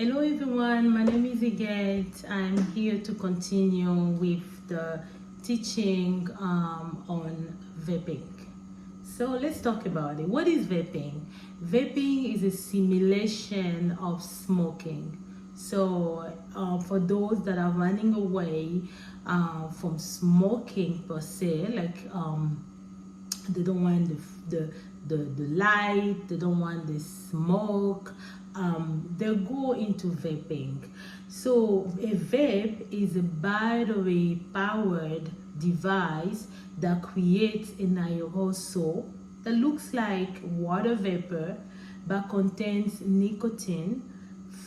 Hello everyone, my name is Iget. I'm here to continue with the teaching on vaping. So let's talk about it. What is vaping? Vaping is a simulation of smoking. So for those that are running away from smoking per se, like they don't want the light, they don't want the smoke, they'll go into vaping. So a vape is a battery powered device that creates an aerosol that looks like water vapor but contains nicotine,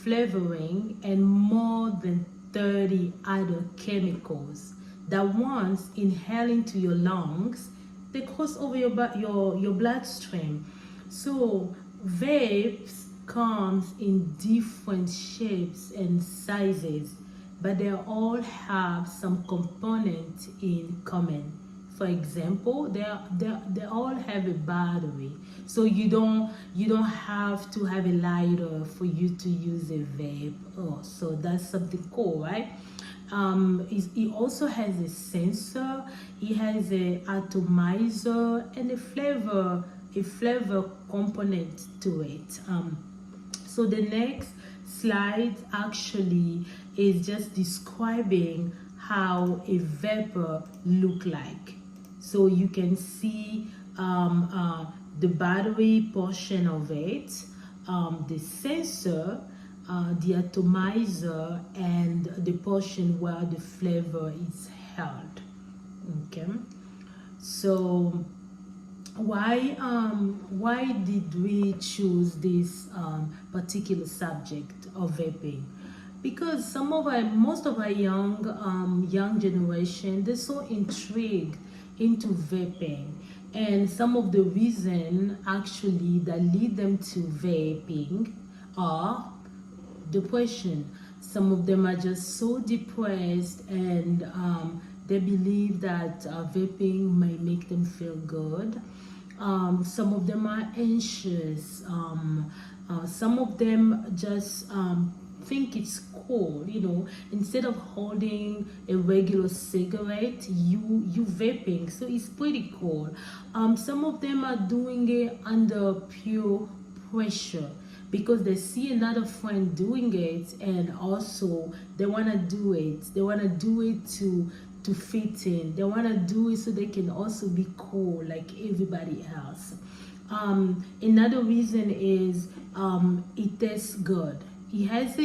flavoring, and more than 30 other chemicals that once inhale into your lungs, they cross over your bloodstream. So vapes comes in different shapes and sizes, but they all have some component in common. For example, they all have a battery, so you don't have to have a lighter for you to use a vape. Oh, so that's something cool, right? It also has a sensor, it has a atomizer, and a flavor component to it. So the next slide actually is just describing how a vapor look like. So you can see the battery portion of it, the sensor, the atomizer, and the portion where the flavor is held. Okay, so why did we choose this particular subject of vaping? Because most of our young generation, they're so intrigued into vaping, and some of the reason actually that lead them to vaping are depression. Some of them are just so depressed, and they believe that vaping may make them feel good. Some of them are anxious. Some of them just think it's cool, instead of holding a regular cigarette, you vaping, so it's pretty cool. Some of them are doing it under pure pressure because they see another friend doing it, and also they want to do it to fit in. They want to do it so they can also be cool like everybody else. Another reason is it tastes good. It has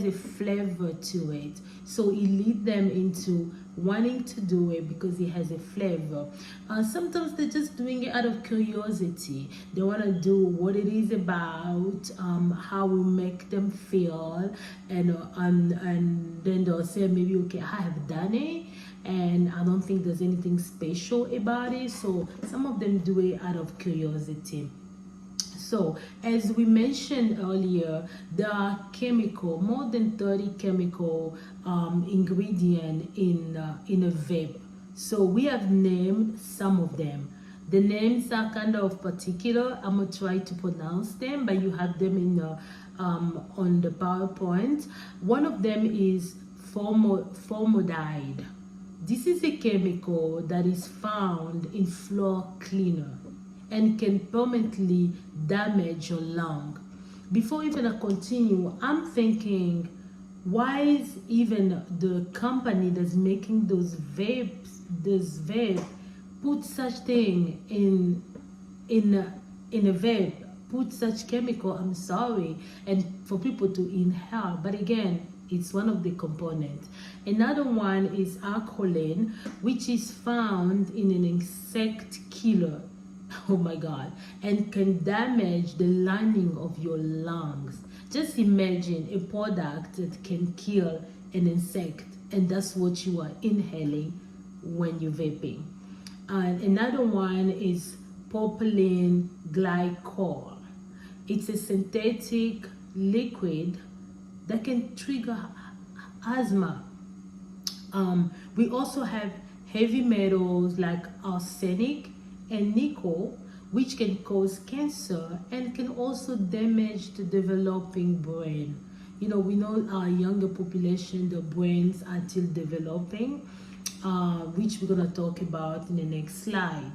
a flavor to it, so it leads them into wanting to do it because it has a flavor. Sometimes they're just doing it out of curiosity. They want to do what it is about, how we make them feel, and then they'll say maybe, okay, I have done it and I don't think there's anything special about it. So some of them do it out of curiosity. So, as we mentioned earlier, there are more than 30 chemical ingredients in a vape. So we have named some of them. The names are kind of particular. I'm gonna try to pronounce them, but you have them in on the PowerPoint. One of them is formaldehyde. This is a chemical that is found in floor cleaner and can permanently damage your lung. Before even I continue, I'm thinking, why is even the company that's making those vape, put such thing in a vape, put such chemical, I'm sorry, and for people to inhale. But again, it's one of the components. Another one is alkaline, which is found in an insect killer. Oh my God, and can damage the lining of your lungs. Just imagine a product that can kill an insect, and that's what you are inhaling when you're vaping. And another one is propylene glycol. It's a synthetic liquid that can trigger asthma. We also have heavy metals like arsenic and nickel, which can cause cancer and can also damage the developing brain. we know our younger population, the brains are still developing, which we're going to talk about in the next slide.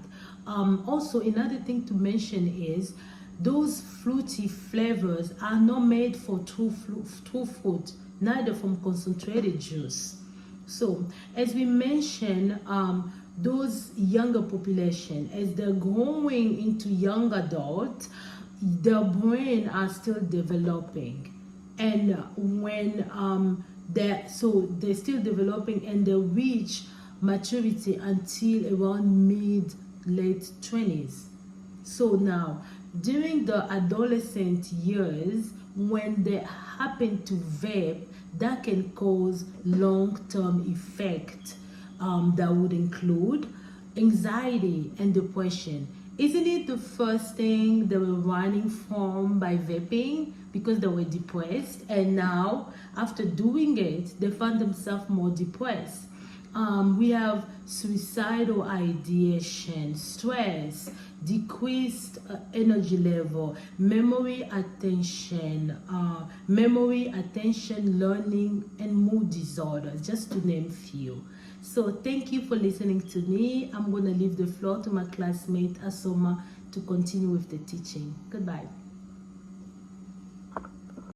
Also, another thing to mention is those fruity flavors are not made for true fruit, neither from concentrated juice. So, as we mentioned, those younger population, as they're growing into young adult, their brain are still developing, and when they're still developing, and they reach maturity until around mid late 20s. So now, during the adolescent years, when they happen to vape, that can cause long-term effect that would include anxiety and depression. Isn't it the first thing they were running from by vaping because they were depressed, and now after doing it, they found themselves more depressed? We have suicidal ideation, stress, decreased energy level, memory, attention, learning, and mood disorders, just to name few. So thank you for listening to me. I'm going to leave the floor to my classmate Asoma to continue with the teaching. Goodbye.